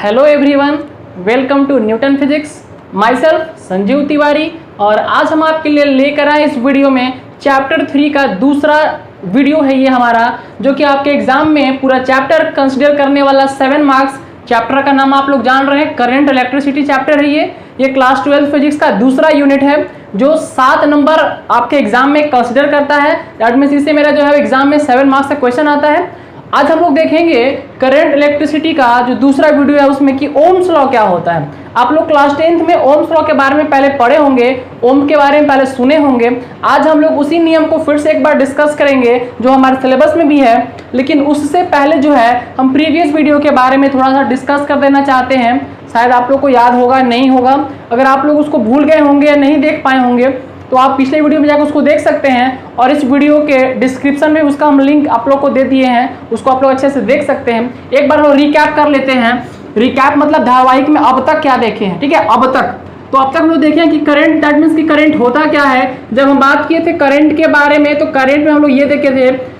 Hello everyone, welcome to Newton physics. Myself Sanjeev Tiwari. और आज हम आपके लिए लेकर आए इस वीडियो में चैप्टर 3 का दूसरा वीडियो है ये हमारा, जो कि आपके एग्जाम में पूरा चैप्टर कंसिडर करने वाला 7 मार्क्स। चैप्टर का नाम आप लोग जान रहे हैं, करंट इलेक्ट्रिसिटी चैप्टर है ये क्लास 12 फिजिक्स का दूसरा यूनिट है जो 7 नंबर आपके एग्जाम में कंसिडर करता है। दैट मींस इससे मेरा जो है एग्जाम में 7 मार्क्स का क्वेश्चन आता है। आज हम लोग देखेंगे करंट इलेक्ट्रिसिटी का जो दूसरा वीडियो है उसमें कि ओम्स लॉ क्या होता है। आप लोग क्लास 10th में ओम्स लॉ के बारे में पहले पढ़े होंगे, ओम के बारे में पहले सुने होंगे। आज हम लोग उसी नियम को फिर से एक बार डिस्कस करेंगे जो हमारे सिलेबस में भी है, लेकिन उससे पहले जो है हम प्रीवियस वीडियो के बारे में थोड़ा सा डिस्कस कर देना चाहते हैं। शायद आप लोग को याद होगा, नहीं होगा। अगर आप लोग उसको भूल गए होंगे या नहीं देख पाए होंगे तो आप पिछले वीडियो में जाकर उसको देख सकते हैं, और इस वीडियो के डिस्क्रिप्शन में उसका हम लिंक आप लोग को दे दिए हैं, उसको आप लोग अच्छे से देख सकते हैं। एक बार हम रिकैप कर लेते हैं। रिकैप मतलब धारावाहिक में अब तक क्या देखे हैं, ठीक है। अब तक हम लोग देखें कि करंट, दैट मीन्स कि करंट होता क्या है। जब हम बात किए थे करंट के बारे में तो करंट में हम लोग ये देखे थे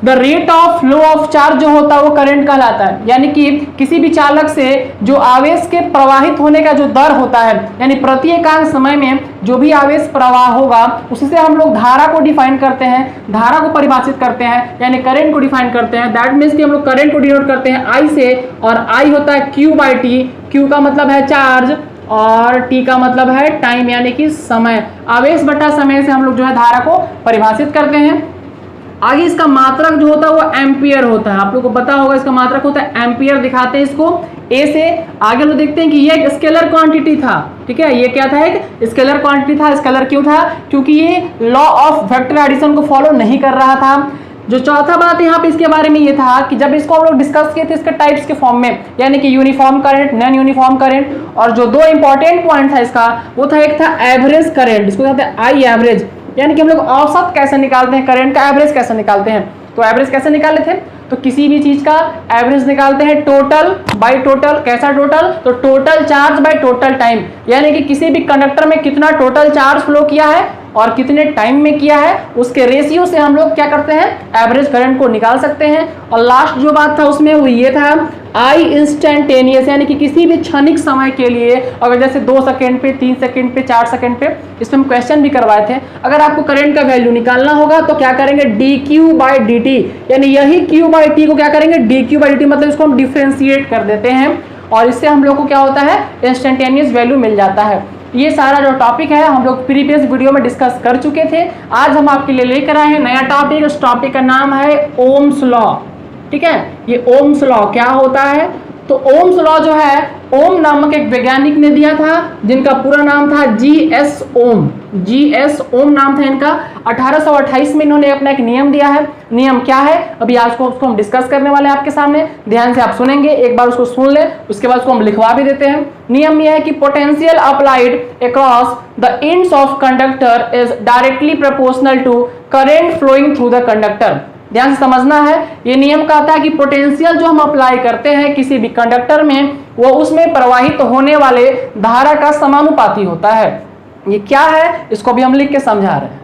the rate of flow of charge जो होता है वो करंट कहलाता है। यानी कि किसी भी चालक से जो आवेश के प्रवाहित होने का जो दर होता है, यानी प्रति एकांक समय में जो भी आवेश प्रवाह होगा उससे हम लोग धारा को डिफाइन करते हैं, धारा को परिभाषित करते हैं, यानी करंट को डिफाइन करते हैं। दैट मीन्स कि हम लोग करंट को डिनोट करते हैं आई से, और आई होता है Q बाई टी। Q का मतलब है चार्ज और T का मतलब है टाइम, यानी कि समय। आवेश बटा समय से हम लोग जो है धारा को परिभाषित करते हैं। आगे इसका मात्रक जो होता है वो एम्पियर होता है। आप लोगों को पता होगा इसका मात्रक होता है एम्पियर। दिखाते हैं इसको ए से। आगे लोग देखते हैं कि ये एक स्केलर क्वांटिटी था, ठीक है। ये क्या था, एक स्केलर क्वांटिटी था। स्केलर क्यों था? क्योंकि ये लॉ ऑफ वेक्टर एडिशन को फॉलो नहीं कर रहा था। जो चौथा बात यहाँ पे इसके बारे में ये था कि जब इसको हम लोग डिस्कस किए थे इसके टाइप्स के फॉर्म में, यानी कि uniform current, non uniform current, और जो दो इंपॉर्टेंट पॉइंट था इसका वो था, एक था एवरेज करंट, इसको कहते हैं आई एवरेज, यानी कि हम लोग औसत कैसे निकालते हैं, करंट का एवरेज कैसे निकालते हैं। तो एवरेज कैसे निकाले थे, तो किसी भी चीज का एवरेज निकालते हैं टोटल बाय टोटल। कैसा टोटल? तो total charge by total time, यानी कि किसी भी कंडक्टर में कितना टोटल चार्ज फ्लो किया है और कितने टाइम में किया है, उसके रेशियो से हम लोग क्या करते हैं, एवरेज करंट को निकाल सकते हैं। और लास्ट जो बात था उसमें वो ये था आई इंस्टेंटेनियस, यानी कि किसी भी क्षणिक समय के लिए, अगर जैसे 2 सेकंड पे, 3 सेकंड पे, 4 सेकंड पे, इसमें हम क्वेश्चन भी करवाए थे। अगर आपको करंट का वैल्यू निकालना होगा तो क्या करेंगे, dq बाई dt, यानी यही q बाई t को क्या करेंगे, dq बाई dt, मतलब इसको हम डिफरेंशिएट कर देते हैं और इससे हम लोग को क्या होता है, इंस्टेंटेनियस वैल्यू मिल जाता है। ये सारा जो टॉपिक है हम लोग प्रीवियस वीडियो में डिस्कस कर चुके थे। आज हम आपके लिए लेकर आए हैं नया टॉपिक। उस टॉपिक का नाम है ओम्स लॉ, ठीक है। ये ओम्स लॉ क्या होता है, तो ओम्स लॉ जो है ओम नामक एक वैज्ञानिक ने दिया था, जिनका पूरा नाम था जीएस ओम। जीएस ओम नाम था इनका। 1828 में इन्होंने अपना एक नियम दिया है। नियम क्या है, अभी आज को उसको हम डिस्कस करने वाले हैं आपके सामने। ध्यान से आप सुनेंगे, एक बार उसको सुन ले, उसके बाद उसको हम लिखवा भी देते हैं। नियम यह है कि potential applied across the ends of conductor is directly proportional to current flowing through the conductor. ध्यान से समझना है। ये नियम कहता है कि पोटेंशियल जो हम अप्लाई करते हैं किसी भी कंडक्टर में, वो उसमें प्रवाहित होने वाले धारा का समानुपाती होता है। ये क्या है इसको भी हम लिख के समझा रहे हैं।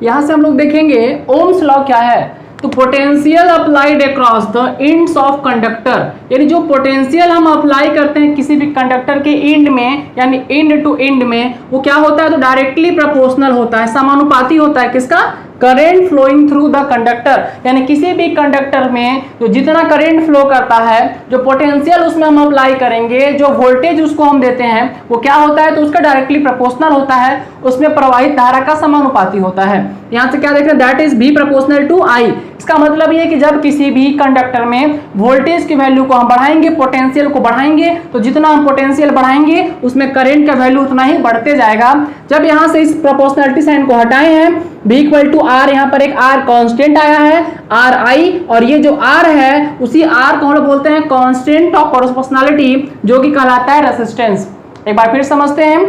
यहां से हम लोग देखेंगे ओम्स लॉ क्या है, तो potential applied across the ends of conductor, यानी जो पोटेंशियल हम अप्लाई करते हैं किसी भी कंडक्टर के एंड में, यानी एंड टू एंड में, वो क्या होता है, तो डायरेक्टली प्रोपोर्शनल होता है, समानुपाती होता है किसका, current flowing through the conductor. यानी किसी भी कंडक्टर में जो जितना करंट फ्लो करता है, जो पोटेंशियल उसमें हम अप्लाई करेंगे, जो वोल्टेज उसको हम देते हैं, वो क्या होता है, तो उसका डायरेक्टली प्रोपोर्शनल होता है, उसमें प्रवाहित धारा का समानुपाती होता है। यहाँ से क्या देख रहे हैं, that is B proportional to I. इसका मतलब ये कि जब किसी भी कंडक्टर में वोल्टेज की वैल्यू को हम बढ़ाएंगे, पोटेंशियल को बढ़ाएंगे, तो जितना हम पोटेंशियल बढ़ाएंगे उसमें करंट का वैल्यू उतना ही बढ़ते जाएगा। जब यहाँ से इस प्रोपोर्शनलिटी साइन को हटाए हैं, b इक्वल टू आर, यहाँ पर एक r कांस्टेंट आया है, आर आई, और ये जो r है उसी r को हम लोग बोलते हैं कांस्टेंट ऑफ प्रोपोर्शनलिटी, जो कि कहलाता है रेजिस्टेंस। एक बार फिर समझते हैं।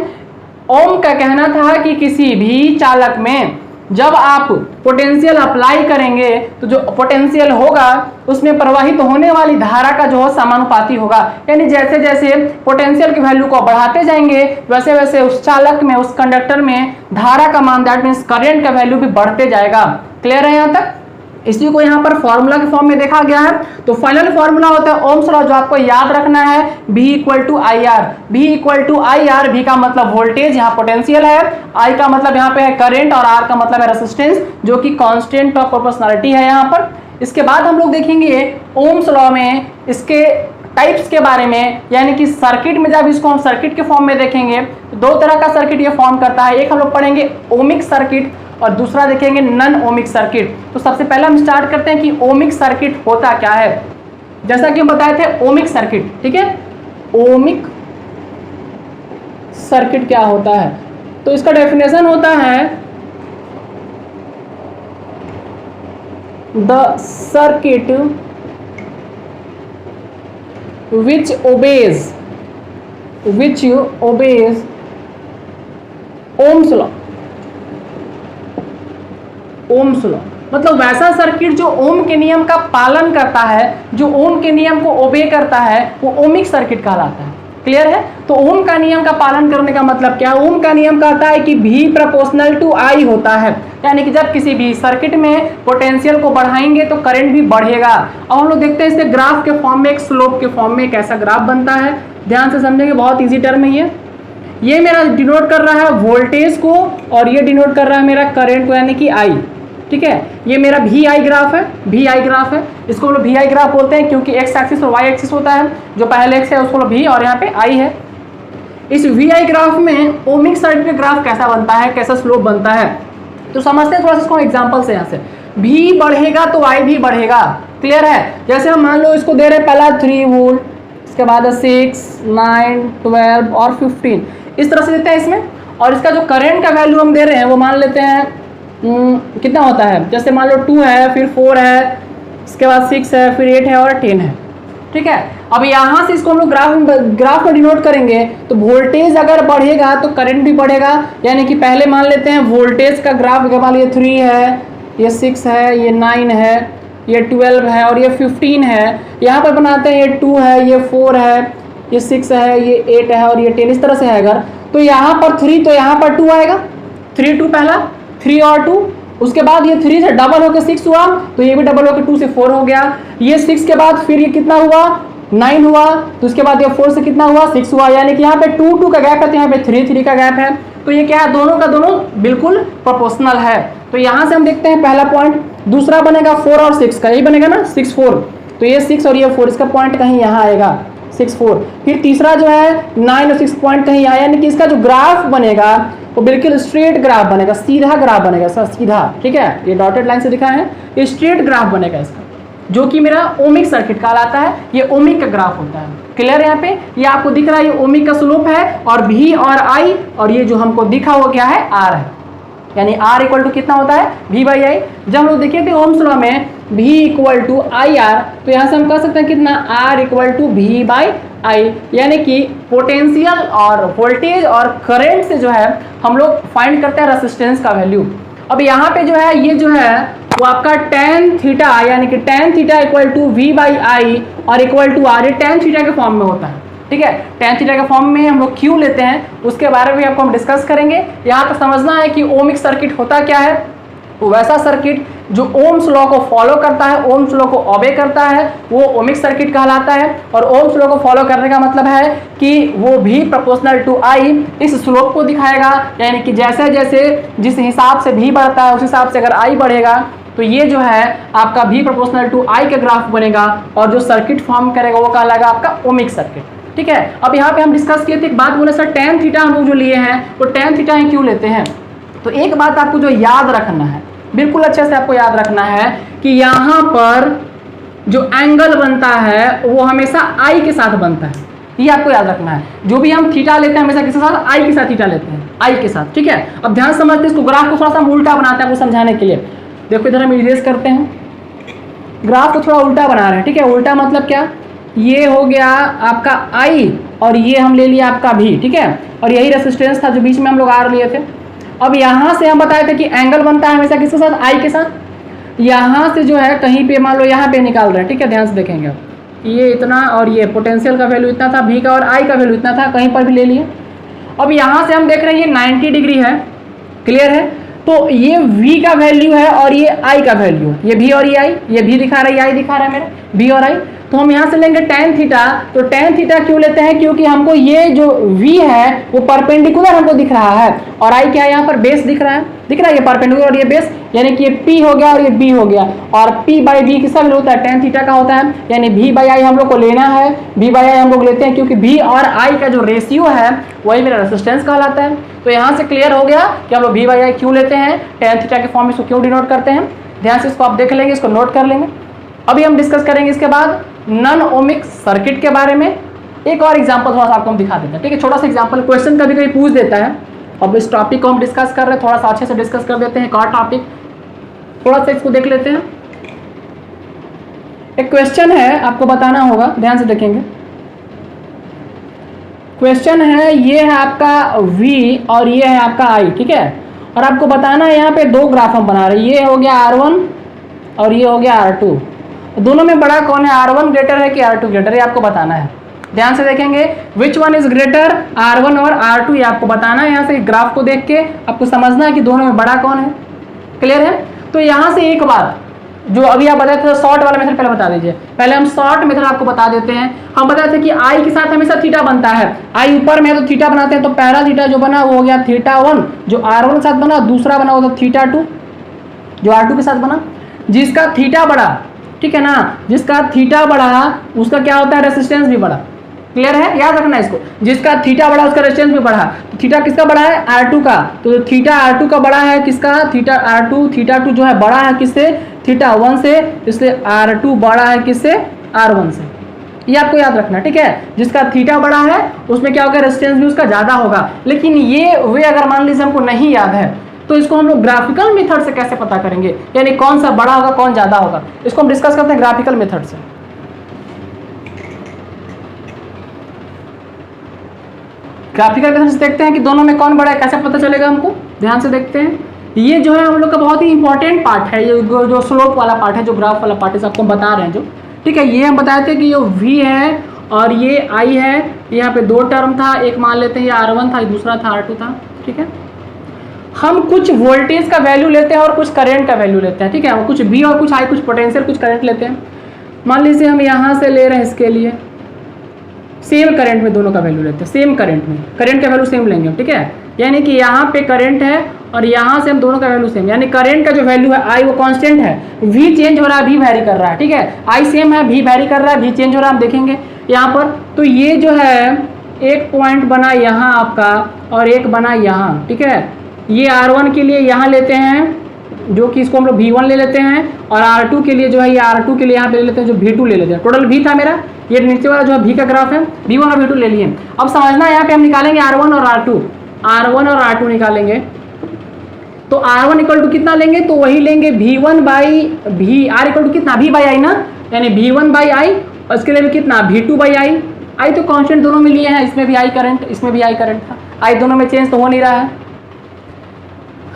ओम का कहना था कि किसी भी चालक में जब आप पोटेंशियल अप्लाई करेंगे तो जो पोटेंशियल होगा उसमें प्रवाहित होने वाली धारा का जो है समानुपाती होगा। यानी जैसे जैसे पोटेंशियल की वैल्यू को बढ़ाते जाएंगे वैसे वैसे उस चालक में, उस कंडक्टर में धारा का मान, दैट मीन्स करंट का वैल्यू भी बढ़ते जाएगा। क्लियर है यहाँ तक? इसी को यहाँ पर फॉर्मूला के फॉर्म में देखा गया है। तो फाइनल फॉर्मूला होता है ओम्स लॉ, जो आपको याद रखना है, V equal to I R. V equal to I R, V का मतलब वोल्टेज, यहाँ पोटेंशियल है, I का मतलब यहाँ पे है करंट और R का मतलब है रेसिस्टेंस, जो कि कांस्टेंट ऑफ प्रोपोर्शनलिटी है यहाँ पर। इसके बाद हम लोग देखेंगे ओम्स लॉ में इसके टाइप्स के बारे में, यानी कि सर्किट में जब इसको हम सर्किट के फॉर्म में देखेंगे तो दो तरह का सर्किट ये फॉर्म करता है। एक हम लोग पढ़ेंगे ओमिक सर्किट और दूसरा देखेंगे नॉन ओमिक सर्किट। तो सबसे पहले हम स्टार्ट करते हैं कि ओमिक सर्किट होता क्या है। जैसा कि हम बताए थे ओमिक सर्किट, ठीक है, ओमिक सर्किट क्या होता है, तो इसका डेफिनेशन होता है the circuit which obeys Ohm's law। Ohm's law मतलब वैसा सर्किट जो ओम के नियम का पालन करता है, जो ओम के नियम को ओबे करता है, वो ओमिक सर्किट कहलाता है। क्लियर है? तो ओम का नियम का पालन करने का मतलब क्या? ओम का नियम कहता है कि V प्रोपोर्शनल टू I होता है, यानी कि जब किसी भी सर्किट में पोटेंशियल को बढ़ाएंगे तो करंट भी बढ़ेगा। अब हम लोग देखते हैं इससे ग्राफ के फॉर्म में, एक स्लोप के फॉर्म में कैसा ग्राफ बनता है। ध्यान से समझेंगे, बहुत ईजी टर्म है ये मेरा डिनोट कर रहा है वोल्टेज को और ये डिनोट कर रहा है मेरा करंट को, यानी कि I। ठीक है, ये मेरा VI ग्राफ है, VI ग्राफ है। इसको हम लोग VI ग्राफ बोलते हैं क्योंकि एक्स एक्सिस और वाई एक्सिस होता है। जो पहले एक्स है उसको V और यहाँ पे I है। इस VI ग्राफ में ओमिक सर्किट का ग्राफ कैसा बनता है, कैसा स्लोप बनता है, तो समझते हैं थोड़ा सा इसको एग्जांपल से। यहाँ से V बढ़ेगा तो I भी बढ़ेगा। क्लियर है? जैसे हम मान लो इसको दे रहे हैं पहला 3 वोल्ट, इसके बाद 6, 9, 12 और 15, इस तरह से देते हैं इसमें। और इसका जो करंट का वैल्यू हम दे रहे हैं वो मान लेते हैं कितना होता है, जैसे मान लो 2 है, फिर 4 है, इसके बाद 6 है, फिर 8 है और 10 है। ठीक है, अब यहाँ से इसको हम लोग ग्राफ में डिनोट करेंगे तो वोल्टेज अगर बढ़ेगा तो करंट भी बढ़ेगा। यानी कि पहले मान लेते हैं वोल्टेज का ग्राफ, मान लीजिए 3 है, ये 6 है, ये 9 है, ये 12 है और ये 15 है। यहाँ पर बनाते हैं ये 2 है, ये 4 है, ये 6 है, ये 8 है और ये 10, इस तरह से है। अगर तो यहाँ पर 3 तो यहाँ पर 2 आएगा, 3 2 पहला 3 और 2, उसके बाद ये 3 से डबल होकर 6 हुआ, तो ये भी डबल होकर 2 से 4 हो गया। ये 6 के बाद फिर ये कितना हुआ, 9 हुआ, तो उसके बाद ये 4 से कितना हुआ, 6 हुआ। यानी कि यहाँ पे 2 2 का गैप है तो यहाँ पे 3 3 का गैप है। तो ये क्या है, दोनों का दोनों बिल्कुल प्रोपोर्शनल है। तो यहाँ से हम देखते हैं पहला पॉइंट। दूसरा बनेगा 4 और 6 का, यही बनेगा ना 6 4, तो ये 6 और ये 4, इसका पॉइंट कहीं यहाँ आएगा 6 4। फिर तीसरा जो है 9 और 6 पॉइंट कहीं आया, यानी कि इसका जो ग्राफ बनेगा वो बिल्कुल स्ट्रेट ग्राफ बनेगा, सीधा ग्राफ बनेगा, सीधा। ठीक है, ये डॉटेड लाइन से दिखा है, ये स्ट्रेट ग्राफ बनेगा इसका, जो कि मेरा ओमिक सर्किट कहलाता है। ये ओमिक का ग्राफ होता है। क्लियर है? यहाँ पे ये आपको दिख रहा है, ये ओमिक का स्लोप है और V और I, और ये जो हमको दिखा वो क्या है, R है। यानी R इक्वल टू कितना होता है, V/I। जब हम लोग देखे थे ओम्स लॉ में V इक्वल टू IR, तो यहाँ से हम कह सकते हैं कितना, R इक्वल टू V/I, यानी कि पोटेंशियल और वोल्टेज और करंट से जो है हम लोग फाइंड करते हैं रेसिस्टेंस का वैल्यू। अब यहाँ पे जो है, ये जो है वो आपका tan थीटा, यानी कि tan theta equal to V/I और इक्वल टू R, ये tan थीटा के फॉर्म में होता है। ठीक है, tan थीटा के फॉर्म में हम लोग क्यों लेते हैं उसके बारे में आपको हम डिस्कस करेंगे। यहाँ पर समझना है कि ओमिक सर्किट होता क्या है। तो वैसा सर्किट जो ओम्स लॉ को फॉलो करता है, ओम्स लॉ को ओबे करता है, वो ओमिक सर्किट कहलाता है। और ओम्स लॉ को फॉलो करने का मतलब है कि वो V प्रोपोर्शनल टू I इस स्लोप को दिखाएगा, यानी कि जैसे जैसे जिस हिसाब से V बढ़ता है उस हिसाब से अगर I बढ़ेगा तो ये जो है आपका V प्रोपोर्शनल टू I का ग्राफ बनेगा और जो सर्किट फॉर्म करेगा वो कहलाएगा आपका ओमिक सर्किट। ठीक है, अब यहाँ पे हम डिस्कस किए थे, एक बात बोले सर tan थीटा हम लोग जो लिए हैं वो tan थीटा ही क्यों लेते हैं। तो एक बात आपको जो याद रखना है, बिल्कुल अच्छे से आपको याद रखना है कि यहाँ पर जो एंगल बनता है वो हमेशा I के साथ बनता है। ये आपको याद रखना है। जो भी हम थीटा लेते हैं हमेशा किसके साथ, I के साथ थीटा लेते हैं, I के साथ। ठीक है, अब ध्यान समझते हैं इसको, ग्राफ को थोड़ा सा हम उल्टा बनाते हैं आपको समझाने के लिए। देखो इधर हम इरेज करते हैं, ग्राफ को थोड़ा उल्टा बना रहे हैं। ठीक है, उल्टा मतलब क्या, ये हो गया आपका I और ये हम ले लिया आपका V। ठीक है, और यही रेसिस्टेंस था जो बीच में हम लोग R लिए थे। अब यहाँ से हम बताए थे कि एंगल बनता है हमेशा किसके साथ, I के साथ। यहाँ से जो है कहीं पे मान लो यहाँ पे निकाल रहे हैं। ठीक है, ध्यान से देखेंगे, ये इतना और ये पोटेंशियल का वैल्यू इतना था, V का और I का वैल्यू इतना था, कहीं पर भी ले लिए। अब यहाँ से हम देख रहे हैं ये 90 डिग्री है। क्लियर है? तो ये V का वैल्यू है और ये I का वैल्यू है, ये V और ये I, ये V दिखा रहा है, ये I दिखा रहा है मेरा, V और I। तो हम यहाँ से लेंगे tan थीटा। तो tan थीटा क्यों लेते हैं? क्योंकि हमको ये जो V है वो परपेंडिकुलर हमको दिख रहा है और I क्या है यहाँ पर बेस दिख रहा है, दिख रहा है, ये परपेंडिकुलर और ये बेस, यानी कि ये P हो गया और ये B हो गया। और P बाई V किसका वैल्यू होता है? tan थीटा का होता है, यानी V बाई I हम लोग को लेना है, V बाई I हम लोग लेते हैं क्योंकि V और I का जो रेशियो है वही मेरा रेसिस्टेंस कहलाता है। तो यहाँ से क्लियर हो गया कि हम लोग V बाई I क्यों लेते हैं, tan थीटा के फॉर्म में इसको क्यों डिनोट करते हैं। ध्यान से इसको आप देख लेंगे, इसको नोट कर लेंगे। अभी हम डिस्कस करेंगे इसके बाद नॉन ओमिक सर्किट के बारे में। एक और एग्जांपल थोड़ा सा आपको हम दिखा देते हैं, ठीक है, छोटा सा एग्जांपल, क्वेश्चन कभी कभी पूछ देता है। अब इस टॉपिक को हम डिस्कस कर रहे हैं, थोड़ा सा अच्छे से डिस्कस कर देते हैं। एक और टॉपिक थोड़ा सा इसको देख लेते हैं। एक क्वेश्चन है, आपको बताना होगा, ध्यान से देखेंगे। क्वेश्चन है, ये है आपका V और ये है आपका I, ठीक है, और आपको बताना है यहाँ पे दो ग्राफ हम बना रहे हैं, ये हो गया R1 और ये हो गया R2। दोनों में बड़ा कौन है? R1 ग्रेटर है कि R2 ग्रेटर है, आपको बताना है। ध्यान से देखेंगे, which one is greater, R1 और R2, ये आपको बताना है। यहाँ से ग्राफ को देख के आपको समझना है कि दोनों में बड़ा कौन है। क्लियर है? तो यहाँ से एक बात जो अभी आप बताए थे, शॉर्ट वाला मेथड पहले बता दीजिए। पहले हम शॉर्ट मेथड आपको बता देते हैं। हम बताए थे कि I के साथ हमेशा थीटा बनता है, I ऊपर में है तो थीटा बनाते हैं। तो पहला थीटा जो बना वो हो गया θ1, जो R1 के साथ बना। दूसरा बना वो तो θ2 जो R2 के साथ बना। जिसका थीटा बढ़ा, ठीक है ना, जिसका थीटा बढ़ा उसका क्या होता है? रेसिस्टेंस भी बढ़ा। क्लियर है? याद रखना इसको, जिसका थीटा बढ़ा उसका रेजिस्टेंस भी बढ़ा। तो थीटा किसका बढ़ा है? R2 का। तो थीटा R2 का बढ़ा है किसका? थीटा R2, θ2 जो है बड़ा है किससे? θ1 से, इसलिए R2 बड़ा है किससे? R1 से। ये आपको याद रखना, ठीक है। जिसका थीटा बड़ा है उसमें क्या होगा? रेजिस्टेंस भी उसका ज्यादा होगा। लेकिन ये वे अगर मान लीजिए हमको नहीं याद है तो इसको हम लोग ग्राफिकल मेथड से कैसे पता करेंगे, यानी कौन सा बड़ा होगा कौन ज्यादा होगा, इसको हम डिस्कस करते हैं ग्राफिकल मेथड से। ग्राफिकल मेथड से देखते हैं कि दोनों में कौन बड़ा है, कैसे पता चलेगा हमको। ध्यान से देखते हैं, ये जो है हम लोग का बहुत ही इंपॉर्टेंट पार्ट है, ये जो स्लोप वाला पार्ट है, जो ग्राफ वाला पार्ट है, आपको हम बता रहे हैं जो, ठीक है। ये हम बताए थे कि ये V है और ये I है। यहाँ पे दो टर्म था, एक मान लेते हैं ये R1 था, दूसरा था R2 था, ठीक है। हम कुछ वोल्टेज का वैल्यू लेते हैं और कुछ करंट का वैल्यू लेते हैं, ठीक है। कुछ V और कुछ I, कुछ पोटेंशियल कुछ करंट लेते हैं। मान लीजिए हम यहाँ से ले रहे हैं, इसके लिए सेम करंट में दोनों का वैल्यू लेते हैं, सेम करंट में करंट का वैल्यू सेम लेंगे, ठीक है। यानी कि यहाँ पे करंट है और यहाँ से हम दोनों का वैल्यू सेम, यानी करंट का जो वैल्यू है I वो कांस्टेंट है, V चेंज हो रहा है, V वैरी कर रहा है, ठीक है। I सेम है, V वैरी कर रहा है, V चेंज हो रहा है, हम देखेंगे यहाँ पर। तो ये जो है एक पॉइंट बना यहाँ आपका और एक बना यहाँ, ठीक है। ये R1 के लिए यहाँ लेते हैं, जो कि इसको हम लोग V1 ले लेते हैं, और R2 के लिए जो है ये R2 के लिए यहाँ पे ले लेते हैं, जो V2 ले लेते हैं। टोटल V था मेरा, ये नीचे वाला जो है V का ग्राफ है, V1 और V2 ले लिए। अब समझना, यहाँ पे हम निकालेंगे R1 और R2, R1 और R2 निकालेंगे। तो R1 इक्वल टू कितना लेंगे? तो वही लेंगे V1 by V, R equal to कितना? V बाई I ना, यानी V1 बाई I, और इसके लिए भी कितना? V2 by I। I तो कांस्टेंट दोनों में लिए हैं, इसमें भी I करंट, इसमें भी I करंट था, I दोनों में चेंज तो हो नहीं रहा है।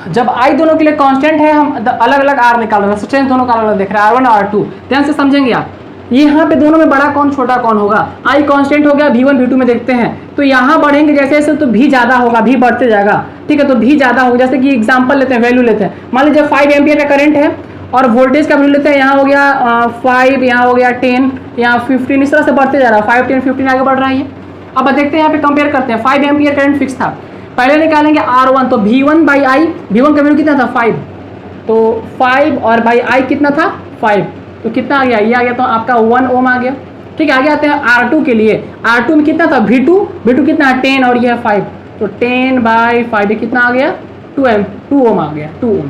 जब I दोनों के लिए कांस्टेंट है, हम अलग अलग R निकाल रहे हैं, रेजिस्टेंस दोनों का अलग अलग देख रहे हैं, R1 और R2। ध्यान से समझेंगे आप, यहाँ पे दोनों में बड़ा कौन छोटा कौन होगा? I कांस्टेंट हो गया, V1 V2 में देखते हैं। तो यहाँ बढ़ेंगे जैसे जैसे तो V ज़्यादा होगा, V बढ़ते जाएगा, ठीक है। तो V ज़्यादा होगा, जैसे कि एग्जाम्पल लेते हैं, वैल्यू लेते हैं। मान लीजिए 5 एम्पियर का करंट है और वोल्टेज का वैल्यू लेते हैं, यहाँ हो गया 5, यहाँ हो गया 10, यहाँ 15, इस तरह से बढ़ते जा रहा है, 5 10 15 आगे बढ़ रहा है ये। अब देखते हैं, यहाँ पे कंपेयर करते हैं। 5 एम्पियर करंट फिक्स था, पहले निकालेंगे R1, तो V1 बाई I, V1 का वैल्यू कितना था? 5, तो 5 और बाई I कितना था? 5, तो कितना आ गया? ये आ गया, तो आपका 1 ओम आ गया, ठीक है। आगे आते हैं R2 के लिए, R2 में कितना था? V2 कितना है? 10 और ये है 5, तो 10 बाई 5 कितना आ गया? 2 ओम आ गया, 2 ओम,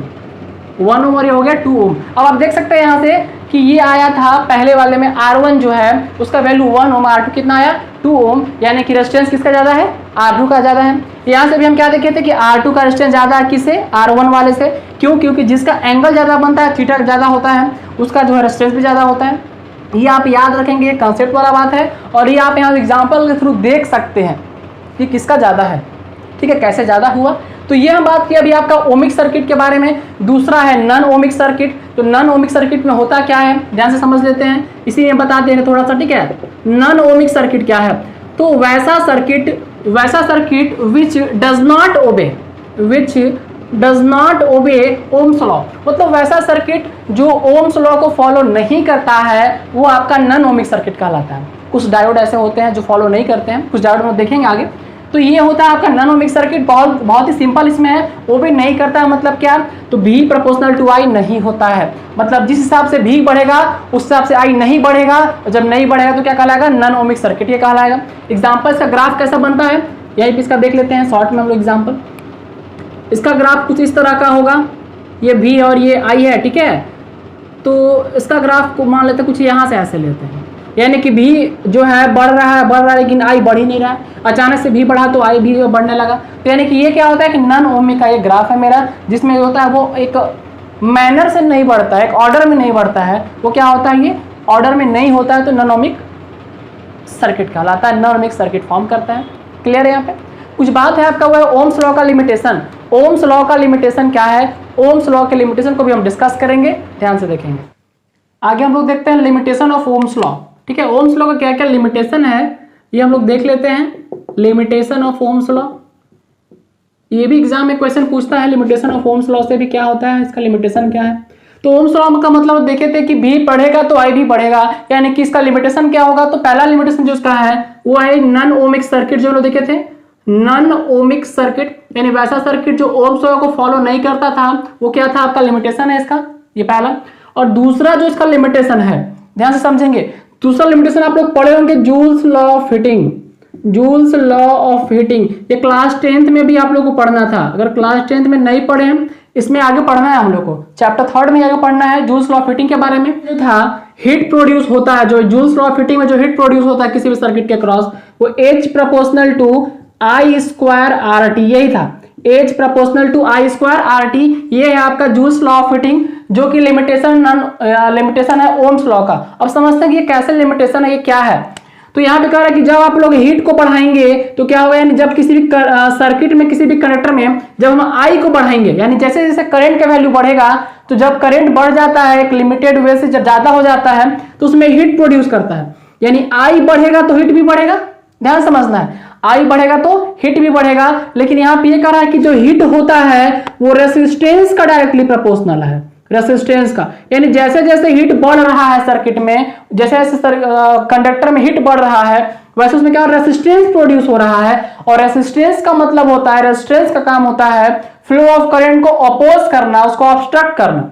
1 ओम और ये हो गया 2 ओम। अब आप देख सकते हैं यहाँ से कि ये आया था पहले वाले में, R1 जो है उसका वैल्यू 1 ओम, R2 कितना आया? 2 ओम, यानी कि रेजिस्टेंस किसका ज़्यादा है? R2 का ज़्यादा है। यहाँ से भी हम क्या देखे थे कि R2 का रेजिस्टेंस ज़्यादा है किससे? R1 वाले से। क्यों? क्योंकि जिसका एंगल ज़्यादा बनता है, थीटा ज़्यादा होता है, उसका जो है रेजिस्टेंस भी ज़्यादा होता है। ये आप याद रखेंगे, ये कंसेप्ट वाला बात है, और ये आप यहाँ एग्जाम्पल के थ्रू देख सकते हैं कि किसका ज़्यादा है, ठीक है, कैसे ज़्यादा हुआ। तो ये हम बात की अभी आपका ओमिक सर्किट के बारे में। दूसरा है नॉन ओमिक सर्किट। तो नॉन ओमिक सर्किट में होता क्या है, ध्यान से समझ लेते हैं, इसीलिए बता देंगे थोड़ा सा, ठीक है। नॉन ओमिक सर्किट क्या है? तो वैसा circuit which does not obey does not obey Ohm's law, मतलब वैसा सर्किट जो ओम्स लॉ को फॉलो नहीं करता है वो आपका नॉन ओमिक सर्किट कहलाता है। कुछ डायोड ऐसे होते हैं जो फॉलो नहीं करते हैं, कुछ डायोड हम देखेंगे आगे। तो ये होता है आपका नॉन ओमिक सर्किट, बहुत ही सिंपल इसमें है। ओबे नहीं करता है मतलब क्या, तो V प्रोपोर्शनल टू I नहीं होता है, मतलब जिस हिसाब से V बढ़ेगा उस हिसाब से I नहीं बढ़ेगा, जब नहीं बढ़ेगा तो क्या कहलाएगा, नॉन ओमिक सर्किट ये कहलाएगा। एग्जाम्पल इसका ग्राफ कैसा बनता है यही पे इसका देख लेते हैं शॉर्ट में हम लोग एग्जाम्पल। इसका ग्राफ कुछ इस तरह का होगा, ये V और ये I है, ठीक है। तो इसका ग्राफ को मान लेते हैं कुछ यहाँ से ऐसे लेते हैं, यानी कि V जो है बढ़ रहा है लेकिन I बढ़ ही नहीं रहा है। अचानक से V बढ़ा तो I भी बढ़ने लगा। तो यानी कि ये क्या होता है कि नॉन ओमिक का ये ग्राफ है मेरा, जिसमें होता है वो एक मैनर से नहीं बढ़ता है, एक ऑर्डर में नहीं बढ़ता है। वो क्या होता है, ये ऑर्डर में नहीं होता है, तो नॉन ओमिक सर्किट कहलाता है, नॉन ओमिक सर्किट फॉर्म करता है। क्लियर है यहाँ पे? कुछ बात है आपका वो है ओम्स लॉ का लिमिटेशन। ओम्स लॉ का लिमिटेशन क्या है, ओम्स लॉ के लिमिटेशन को भी हम डिस्कस करेंगे, ध्यान से देखेंगे। आगे हम लोग देखते हैं लिमिटेशन ऑफ ओम्स लॉ, ठीक है। ओम्स लॉ का क्या क्या लिमिटेशन है ये हम लोग देख लेते हैं। लिमिटेशन ऑफ ओम्स लॉ, ये भी एग्जाम में क्वेश्चन पूछता है, लिमिटेशन ऑफ ओम्स लॉ से भी क्या होता है, इसका लिमिटेशन क्या है। तो ओम्स लॉ का मतलब देखे थे कि V बढ़ेगा तो I भी बढ़ेगा, यानी कि इसका लिमिटेशन क्या होगा। तो पहला लिमिटेशन जो इसका है वो है नॉन ओमिक सर्किट, जो लोग देखे थे नॉन ओमिक सर्किट, यानी वैसा सर्किट जो ओम्स लॉ को फॉलो नहीं करता था, वो क्या था आपका लिमिटेशन है इसका, ये पहला। और दूसरा जो इसका लिमिटेशन है, ध्यान से समझेंगे, दूसरा लिमिटेशन आप लोग पढ़े होंगे joules law of heating. Joules law of heating ये क्लास 10th में भी आप लोग को पढ़ना था। अगर क्लास 10th में नहीं पढ़े हैं, इसमें आगे पढ़ना है हम लोग को, चैप्टर 3 में आगे पढ़ना है जूल्स लॉ ऑफ हीटिंग के बारे में। जो था हीट प्रोड्यूस होता है, जो जूल्स लॉ ऑफ हीटिंग में जो हीट प्रोड्यूस होता है किसी भी सर्किट के क्रॉस, वो H proportional to I square RT, यही था H proportional to I square RT। ये है आपका जूल्स लॉ ऑफ हीटिंग, जो कि लिमिटेशन है ओम्स लॉ का। अब समझते हैं कि ये कैसे लिमिटेशन है, ये क्या है। तो यहाँ पे कह रहा है कि जब आप लोग हीट को बढ़ाएंगे तो क्या होगा, यानी जब किसी भी सर्किट में किसी भी कंडक्टर में जब हम I को बढ़ाएंगे, यानी जैसे जैसे करंट का वैल्यू बढ़ेगा, तो जब करंट बढ़ जाता है एक लिमिटेड वे से, जब ज्यादा हो जाता है तो उसमें हीट प्रोड्यूस करता है, यानी I बढ़ेगा तो हीट भी बढ़ेगा। ध्यान समझना है, I बढ़ेगा तो हीट भी बढ़ेगा। लेकिन यहाँ पे ये कह रहा है कि जो हीट होता है वो रेसिस्टेंस का डायरेक्टली प्रोपोर्शनल है, रेसिस्टेंस का, यानी जैसे जैसे हीट बढ़ रहा है सर्किट में, जैसे जैसे कंडक्टर में हीट बढ़ रहा है, वैसे उसमें क्या रेसिस्टेंस प्रोड्यूस हो रहा है। और रेसिस्टेंस का मतलब होता है, रेसिस्टेंस का काम होता है फ्लो ऑफ करंट को अपोज करना, उसको ऑब्स्ट्रक्ट करना,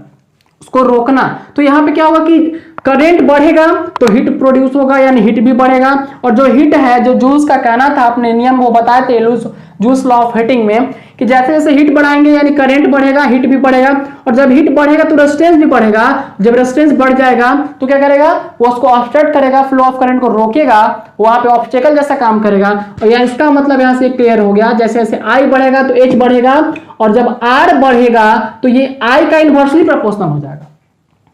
उसको रोकना। तो यहाँ पे क्या होगा कि करंट बढ़ेगा तो हीट प्रोड्यूस होगा, यानी हीट भी बढ़ेगा। और जो हीट है, जो जूल्स का कहना था, अपने नियम वो बताए थे जूल्स लॉ ऑफ हीटिंग में, कि जैसे जैसे हीट बढ़ाएंगे यानी करंट बढ़ेगा, हीट भी बढ़ेगा। और जब हीट बढ़ेगा तो रेजिस्टेंस भी बढ़ेगा। जब रेजिस्टेंस बढ़ जाएगा तो क्या करेगा, वो उसको ऑब्स्ट्रक्ट करेगा, फ्लो ऑफ करंट को रोकेगा, वहां पे ऑब्स्टेकल जैसा काम करेगा। और यह इसका मतलब यहां से क्लियर हो गया, जैसे जैसे I बढ़ेगा तो H बढ़ेगा, और जब R बढ़ेगा तो ये I का इनवर्सली प्रोपोर्शनल हो जाएगा,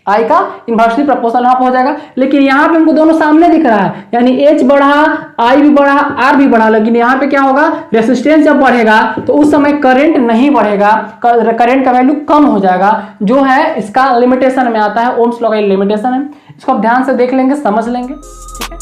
I का इनवर्सली प्रोपोर्शनल यहाँ पे हो जाएगा। लेकिन यहाँ पे हमको दोनों सामने दिख रहा है, यानी H बढ़ा, I भी बढ़ा, R भी बढ़ा, लेकिन यहाँ पे क्या होगा, रेसिस्टेंस जब बढ़ेगा तो उस समय करंट नहीं बढ़ेगा, करंट का वैल्यू कम हो जाएगा, जो है इसका लिमिटेशन में आता है। ओम्स लॉ का लिमिटेशन है, इसको आप ध्यान से देख लेंगे, समझ लेंगे, ठीक है।